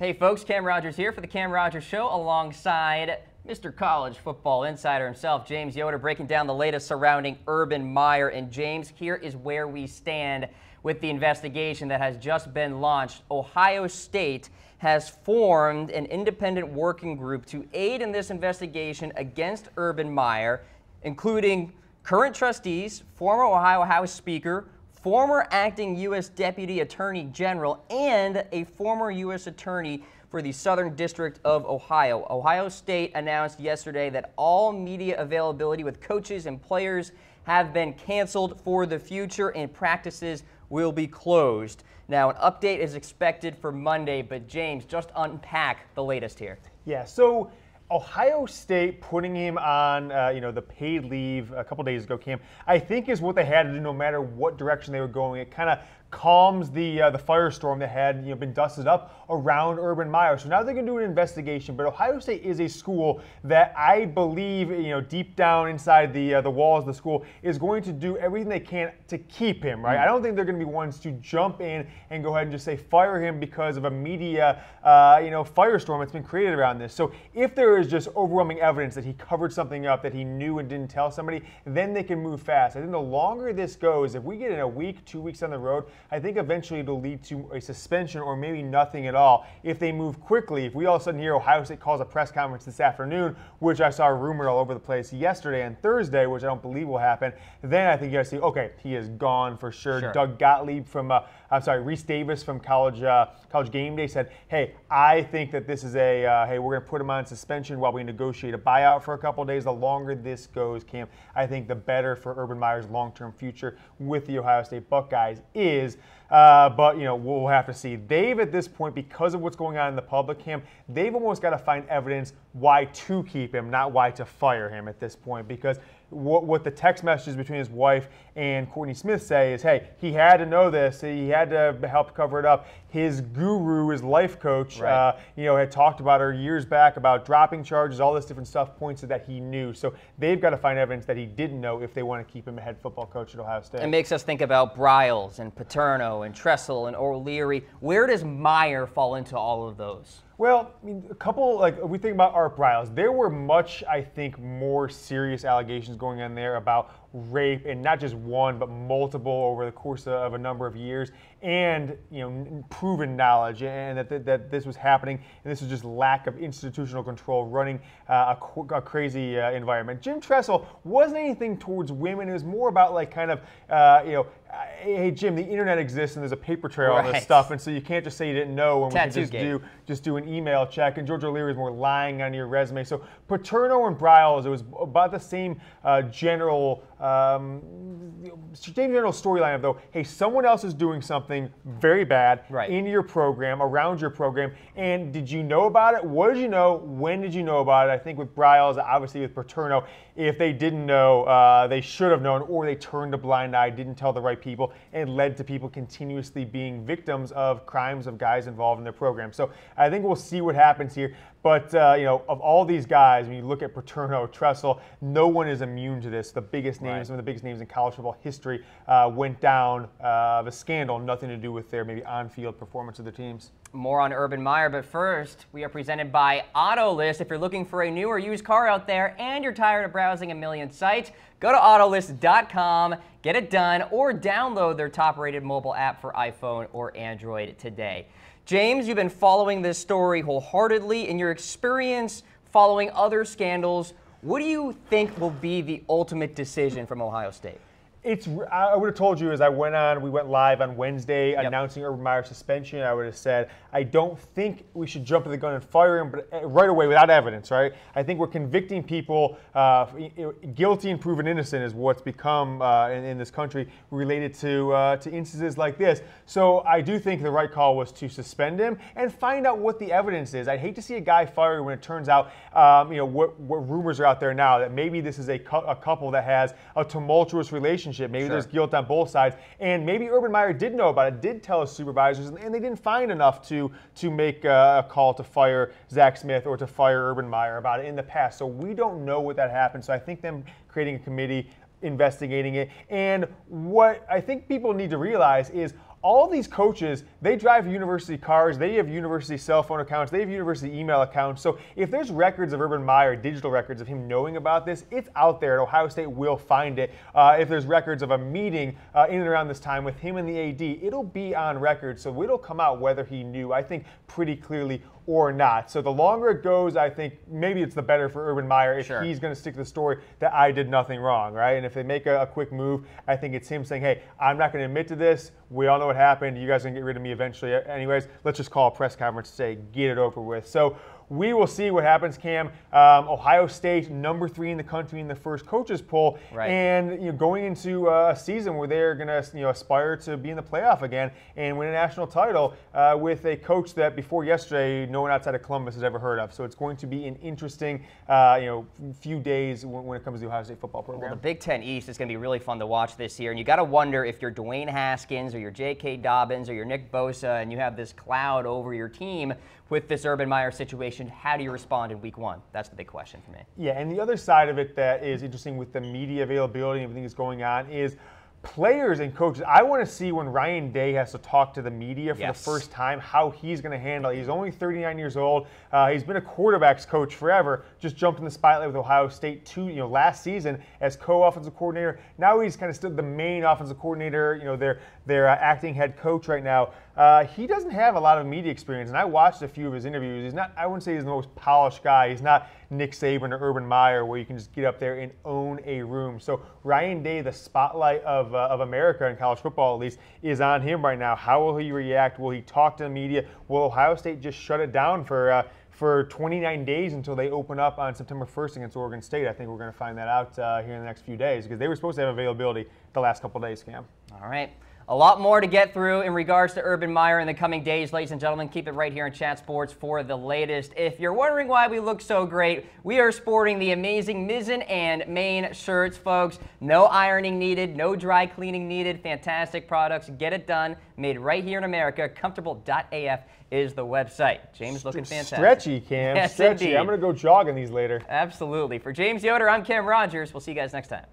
Hey folks, Cam Rogers here for the Cam Rogers Show alongside Mr. College Football Insider himself, James Yoder, breaking down the latest surrounding Urban Meyer. And James, here is where we stand with the investigation that has just been launched. Ohio State has formed an independent working group to aid in this investigation against Urban Meyer, including current trustees, former Ohio House Speaker, former acting U.S. Deputy Attorney General, and a former U.S. Attorney for the Southern District of Ohio. Ohio State announced yesterday that all media availability with coaches and players have been canceled for the future and practices will be closed. Now, an update is expected for Monday, but James, just unpack the latest here. Yeah, so Ohio State putting him on, the paid leave a couple days ago, Cam, I think is what they had to do no matter what direction they were going. It kind of calms the firestorm that had been dusted up around Urban Meyer. So now they're going to do an investigation. But Ohio State is a school that I believe, deep down inside the walls of the school, is going to do everything they can to keep him, right? I don't think they're going to be ones to jump in and go ahead and just say fire him because of a media, firestorm that's been created around this. So if there is just overwhelming evidence that he covered something up that he knew and didn't tell somebody, then they can move fast. I think the longer this goes, if we get in a week, 2 weeks down the road, I think eventually it'll lead to a suspension or maybe nothing at all. If they move quickly, if we all of a sudden hear Ohio State calls a press conference this afternoon, which I saw rumored all over the place yesterday and Thursday, which I don't believe will happen, then I think you got to see, okay, he is gone for sure. Doug Gottlieb from, Reese Davis from College Game Day said, hey, I think that this is hey, we're going to put him on suspension while we negotiate a buyout for a couple of days. The longer this goes, Cam, I think the better for Urban Meyer's long-term future with the Ohio State Buckeyes is. But we'll have to see. They've, at this point, because of what's going on in the public, Cam, they've almost got to find evidence why to keep him, not why to fire him at this point. Because what the text messages between his wife and Courtney Smith say is, hey, he had to know this. He had to help cover it up. His guru, his life coach, had talked about her years back about dropping charges, all this different stuff, points to that he knew. So they've got to find evidence that he didn't know if they want to keep him a head football coach at Ohio State. It makes us think about Bryles and Paterno and Tressel and O'Leary. Where does Meyer fall into all of those? Well, a couple, we think about Art Bryles. There were much, I think, more serious allegations going on there about rape, and not just one, but multiple over the course of a number of years, and proven knowledge, and that this was happening, and this was just lack of institutional control running a crazy environment. Jim Tressel wasn't anything towards women. It was more about hey Jim, the internet exists and there's a paper trail on this stuff, and so you can't just say you didn't know, and we can just do an email check. And George O'Leary is more lying on your resume. So Paterno and Bryles, it was about the same general storyline of, though, hey, someone else is doing something very bad in your program, around your program, and did you know about it? What did you know? When did you know about it? I think with Bryles, obviously with Paterno, if they didn't know, they should have known, or they turned a blind eye, didn't tell the right people, and led to people continuously being victims of crimes of guys involved in their program. So I think we'll see what happens here. But, of all these guys, when you look at Paterno, Tressel, no one is immune to this. The biggest names, some of the biggest names in college football history went down of a scandal, nothing to do with their maybe on-field performance of their teams. More on Urban Meyer, but first, we are presented by AutoList. If you're looking for a new or used car out there and you're tired of browsing a million sites, go to autolist.com, get it done, or download their top-rated mobile app for iPhone or Android today. James, you've been following this story wholeheartedly. In your experience following other scandals, what do you think will be the ultimate decision from Ohio State? I would have told you as we went live on Wednesday announcing Urban Meyer's suspension, I would have said, I don't think we should jump to the gun and fire him but right away without evidence, right? I think we're convicting people guilty and proven innocent is what's become in this country related to instances like this. So I do think the right call was to suspend him and find out what the evidence is. I'd hate to see a guy fired when it turns out, what rumors are out there now, that maybe this is a couple that has a tumultuous relationship. Maybe there's guilt on both sides, and maybe Urban Meyer did know about it, did tell his supervisors, and they didn't find enough to make a call to fire Zach Smith or to fire Urban Meyer about it in the past. So we don't know what that happened. So I think them creating a committee investigating it, and what I think people need to realize is all these coaches, they drive university cars, they have university cell phone accounts, they have university email accounts. So if there's records of Urban Meyer, digital records of him knowing about this, it's out there, and Ohio State will find it. If there's records of a meeting in and around this time with him and the AD, it'll be on record, so it'll come out whether he knew, I think, pretty clearly or not. So the longer it goes, I think maybe it's the better for Urban Meyer if he's going to stick to the story that I did nothing wrong, right? And if they make a quick move, I think it's him saying, hey, I'm not going to admit to this. We all know what happened. You guys are going to get rid of me eventually. Anyways, let's just call a press conference to say, get it over with. So we will see what happens, Cam. Ohio State, number 3 in the country in the first coaches poll, and going into a season where they're going to aspire to be in the playoff again and win a national title with a coach that before yesterday no one outside of Columbus has ever heard of. So it's going to be an interesting few days when it comes to the Ohio State football program. Well, the Big Ten East is going to be really fun to watch this year, and you got to wonder if you're Dwayne Haskins or you're J.K. Dobbins or you're Nick Bosa and you have this cloud over your team with this Urban Meyer situation, how do you respond in week 1? That's the big question for me. Yeah, and the other side of it that is interesting with the media availability and everything that's going on is players and coaches. I want to see when Ryan Day has to talk to the media for the first time, how he's going to handle it. He's only 39 years old. He's been a quarterbacks coach forever. Just jumped in the spotlight with Ohio State last season as co-offensive coordinator. Now he's kind of still the main offensive coordinator. Their acting head coach right now. He doesn't have a lot of media experience, and I watched a few of his interviews. He's not, I wouldn't say he's the most polished guy. He's not Nick Saban or Urban Meyer where you can just get up there and own a room. So Ryan Day, the spotlight of America in college football at least, is on him right now. How will he react? Will he talk to the media? Will Ohio State just shut it down for 29 days until they open up on September 1st against Oregon State? I think we're going to find that out here in the next few days because they were supposed to have availability the last couple of days, Cam. All right. A lot more to get through in regards to Urban Meyer in the coming days, ladies and gentlemen. Keep it right here in Chat Sports for the latest. If you're wondering why we look so great, we are sporting the amazing mizzen and main shirts, folks. No ironing needed, no dry cleaning needed. Fantastic products. Get it done. Made right here in America. Comfortable.af is the website. James looking fantastic. Stretchy, Cam. Yes, stretchy. indeed. I'm going to go jog in these later. Absolutely. For James Yoder, I'm Cam Rogers. We'll see you guys next time.